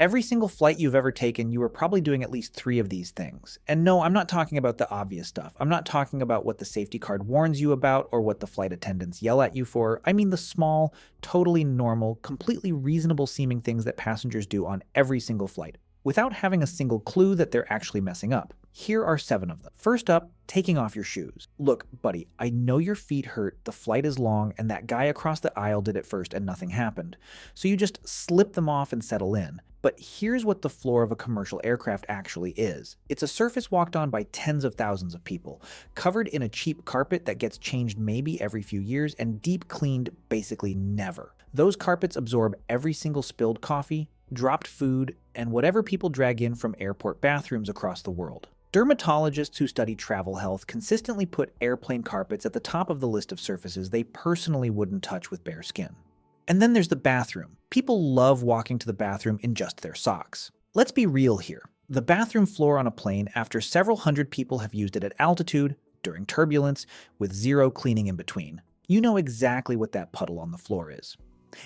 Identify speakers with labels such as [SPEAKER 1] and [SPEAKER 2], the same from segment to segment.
[SPEAKER 1] Every single flight you've ever taken, you were probably doing at least 3 of these things. And no, I'm not talking about the obvious stuff. I'm not talking about what the safety card warns you about or what the flight attendants yell at you for. I mean the small, totally normal, completely reasonable seeming things that passengers do on every single flight, without having a single clue that they're actually messing up. Here are 7 of them. First up, taking off your shoes. Look, buddy, I know your feet hurt, the flight is long, and that guy across the aisle did it first and nothing happened. So you just slip them off and settle in. But here's what the floor of a commercial aircraft actually is. It's a surface walked on by tens of thousands of people, covered in a cheap carpet that gets changed maybe every few years and deep cleaned basically never. Those carpets absorb every single spilled coffee, dropped food, and whatever people drag in from airport bathrooms across the world. Dermatologists who study travel health consistently put airplane carpets at the top of the list of surfaces they personally wouldn't touch with bare skin. And then there's the bathroom. People love walking to the bathroom in just their socks. Let's be real here. The bathroom floor on a plane, after several hundred people have used it at altitude, during turbulence, with zero cleaning in between, you know exactly what that puddle on the floor is.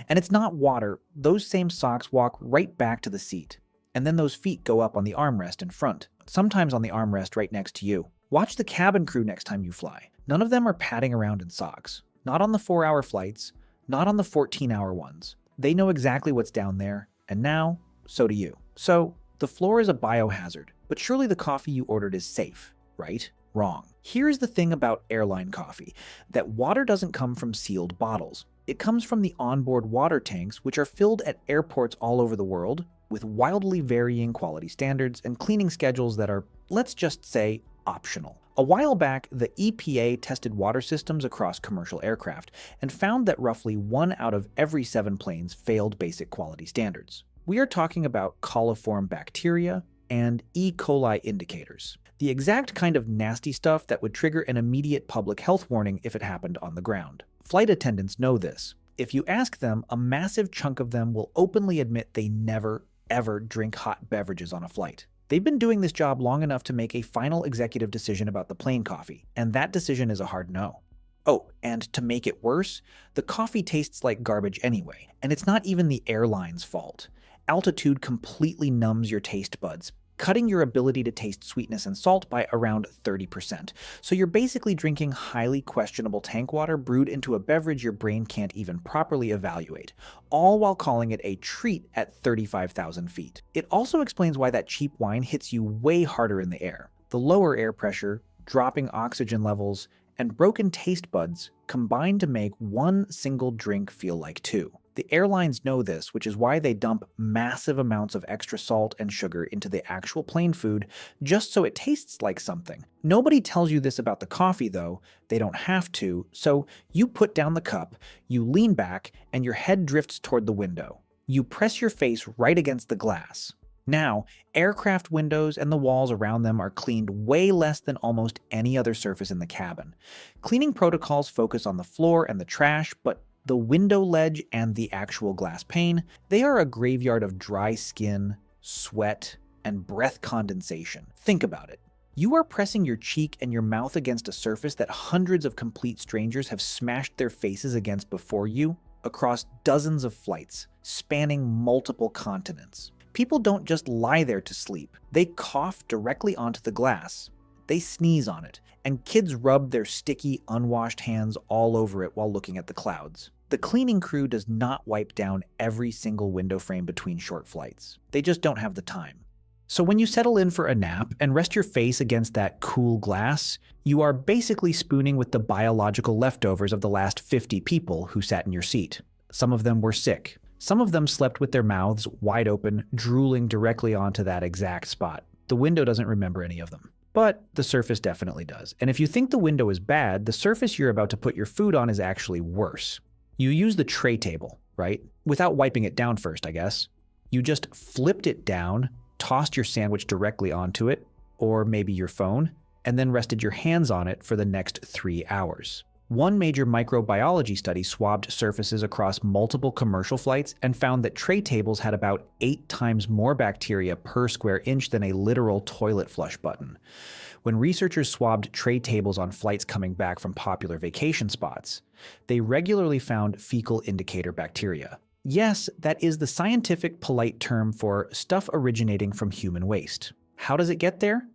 [SPEAKER 1] And it's not water. Those same socks walk right back to the seat. And then those feet go up on the armrest in front, sometimes on the armrest right next to you. Watch the cabin crew next time you fly. None of them are padding around in socks. Not on the 4-hour flights, not on the 14-hour ones. They know exactly what's down there, and now, so do you. So, the floor is a biohazard, but surely the coffee you ordered is safe, right? Wrong. Here's the thing about airline coffee, that water doesn't come from sealed bottles. It comes from the onboard water tanks, which are filled at airports all over the world, with wildly varying quality standards and cleaning schedules that are, let's just say, optional. A while back, the EPA tested water systems across commercial aircraft and found that roughly 1 out of every 7 planes failed basic quality standards. We are talking about coliform bacteria and E. coli indicators, the exact kind of nasty stuff that would trigger an immediate public health warning if it happened on the ground. Flight attendants know this. If you ask them, a massive chunk of them will openly admit they never, ever drink hot beverages on a flight. They've been doing this job long enough to make a final executive decision about the plane coffee, and that decision is a hard no. Oh, and to make it worse, the coffee tastes like garbage anyway, and it's not even the airline's fault. Altitude completely numbs your taste buds, cutting your ability to taste sweetness and salt by around 30%. So you're basically drinking highly questionable tank water brewed into a beverage your brain can't even properly evaluate, all while calling it a treat at 35,000 feet. It also explains why that cheap wine hits you way harder in the air. The lower air pressure, dropping oxygen levels, and broken taste buds combine to make one single drink feel like 2. The airlines know this, which is why they dump massive amounts of extra salt and sugar into the actual plane food just so it tastes like something. Nobody tells you this about the coffee, though. They don't have to, so you put down the cup, you lean back, and your head drifts toward the window. You press your face right against the glass. Now, aircraft windows and the walls around them are cleaned way less than almost any other surface in the cabin. Cleaning protocols focus on the floor and the trash, but the window ledge and the actual glass pane, they are a graveyard of dry skin, sweat, and breath condensation. Think about it. You are pressing your cheek and your mouth against a surface that hundreds of complete strangers have smashed their faces against before you across dozens of flights, spanning multiple continents. People don't just lie there to sleep. They cough directly onto the glass. They sneeze on it, and kids rub their sticky, unwashed hands all over it while looking at the clouds. The cleaning crew does not wipe down every single window frame between short flights. They just don't have the time. So when you settle in for a nap and rest your face against that cool glass, you are basically spooning with the biological leftovers of the last 50 people who sat in your seat. Some of them were sick. Some of them slept with their mouths wide open, drooling directly onto that exact spot. The window doesn't remember any of them. But the surface definitely does. And if you think the window is bad, the surface you're about to put your food on is actually worse. You use the tray table, right? Without wiping it down first, I guess. You just flipped it down, tossed your sandwich directly onto it, or maybe your phone, and then rested your hands on it for the next 3 hours. One major microbiology study swabbed surfaces across multiple commercial flights and found that tray tables had about 8 times more bacteria per square inch than a literal toilet flush button. When researchers swabbed tray tables on flights coming back from popular vacation spots, they regularly found fecal indicator bacteria. Yes, that is the scientific polite term for stuff originating from human waste. How does it get there?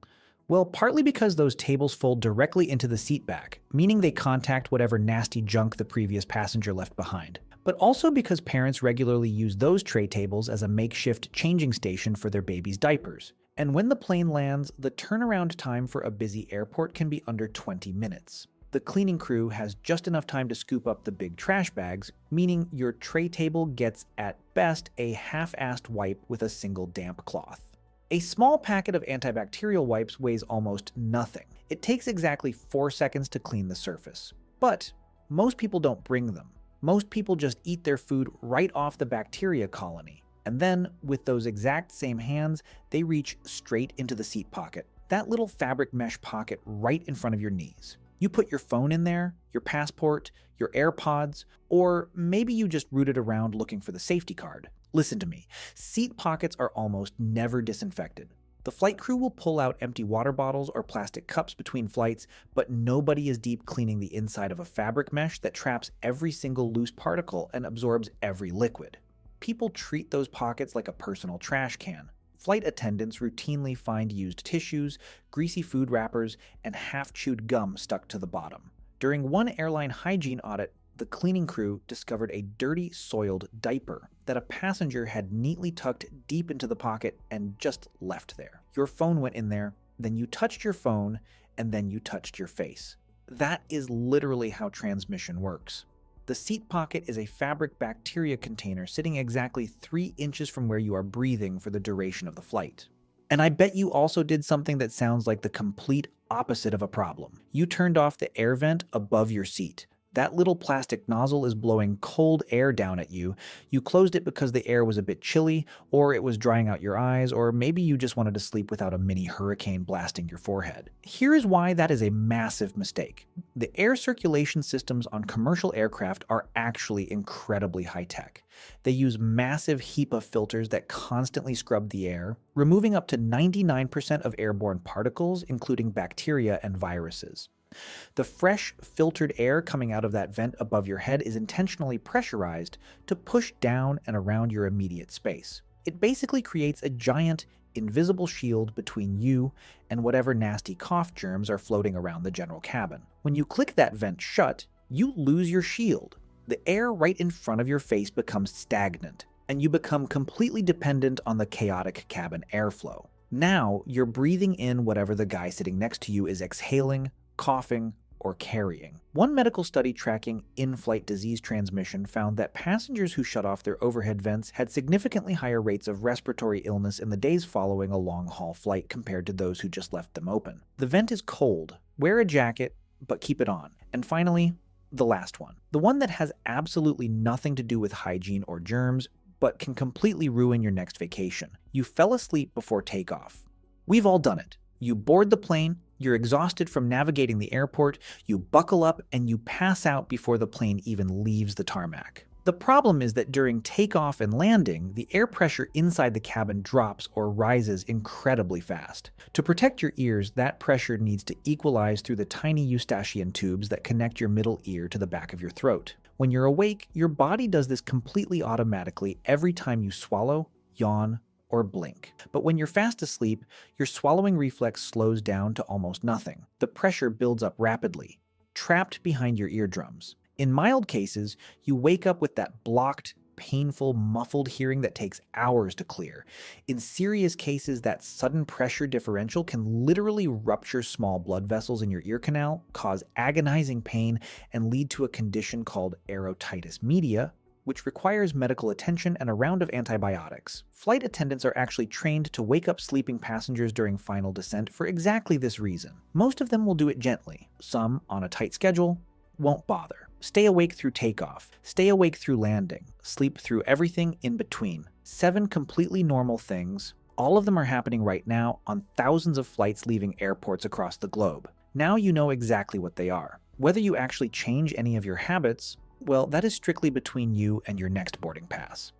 [SPEAKER 1] Well, partly because those tables fold directly into the seat back, meaning they contact whatever nasty junk the previous passenger left behind. But also because parents regularly use those tray tables as a makeshift changing station for their baby's diapers. And when the plane lands, the turnaround time for a busy airport can be under 20 minutes. The cleaning crew has just enough time to scoop up the big trash bags, meaning your tray table gets at best a half-assed wipe with a single damp cloth. A small packet of antibacterial wipes weighs almost nothing. It takes exactly 4 seconds to clean the surface. But most people don't bring them. Most people just eat their food right off the bacteria colony. And then, with those exact same hands, they reach straight into the seat pocket. That little fabric mesh pocket right in front of your knees. You put your phone in there, your passport, your AirPods, or maybe you just rooted around looking for the safety card. Listen to me, seat pockets are almost never disinfected. The flight crew will pull out empty water bottles or plastic cups between flights, but nobody is deep cleaning the inside of a fabric mesh that traps every single loose particle and absorbs every liquid. People treat those pockets like a personal trash can. Flight attendants routinely find used tissues, greasy food wrappers, and half-chewed gum stuck to the bottom. During one airline hygiene audit, the cleaning crew discovered a dirty, soiled diaper that a passenger had neatly tucked deep into the pocket and just left there. Your phone went in there, then you touched your phone, and then you touched your face. That is literally how transmission works. The seat pocket is a fabric bacteria container sitting exactly 3 inches from where you are breathing for the duration of the flight. And I bet you also did something that sounds like the complete opposite of a problem. You turned off the air vent above your seat. That little plastic nozzle is blowing cold air down at you. You closed it because the air was a bit chilly, or it was drying out your eyes, or maybe you just wanted to sleep without a mini hurricane blasting your forehead. Here is why that is a massive mistake. The air circulation systems on commercial aircraft are actually incredibly high-tech. They use massive HEPA filters that constantly scrub the air, removing up to 99% of airborne particles, including bacteria and viruses. The fresh, filtered air coming out of that vent above your head is intentionally pressurized to push down and around your immediate space. It basically creates a giant, invisible shield between you and whatever nasty cough germs are floating around the general cabin. When you click that vent shut, you lose your shield. The air right in front of your face becomes stagnant, and you become completely dependent on the chaotic cabin airflow. Now, you're breathing in whatever the guy sitting next to you is exhaling, coughing, or carrying. One medical study tracking in-flight disease transmission found that passengers who shut off their overhead vents had significantly higher rates of respiratory illness in the days following a long-haul flight compared to those who just left them open. The vent is cold. Wear a jacket, but keep it on. And finally, the last one. The one that has absolutely nothing to do with hygiene or germs, but can completely ruin your next vacation. You fell asleep before takeoff. We've all done it. You board the plane, you're exhausted from navigating the airport, you buckle up, and you pass out before the plane even leaves the tarmac. The problem is that during takeoff and landing, the air pressure inside the cabin drops or rises incredibly fast. To protect your ears, that pressure needs to equalize through the tiny eustachian tubes that connect your middle ear to the back of your throat. When you're awake, your body does this completely automatically every time you swallow, yawn, or blink. But when you're fast asleep, your swallowing reflex slows down to almost nothing. The pressure builds up rapidly, trapped behind your eardrums. In mild cases, you wake up with that blocked, painful, muffled hearing that takes hours to clear. In serious cases, that sudden pressure differential can literally rupture small blood vessels in your ear canal, cause agonizing pain, and lead to a condition called aerotitis media, which requires medical attention and a round of antibiotics. Flight attendants are actually trained to wake up sleeping passengers during final descent for exactly this reason. Most of them will do it gently. Some, on a tight schedule, won't bother. Stay awake through takeoff. Stay awake through landing. Sleep through everything in between. 7 completely normal things. All of them are happening right now on thousands of flights leaving airports across the globe. Now you know exactly what they are. Whether you actually change any of your habits, well, that is strictly between you and your next boarding pass.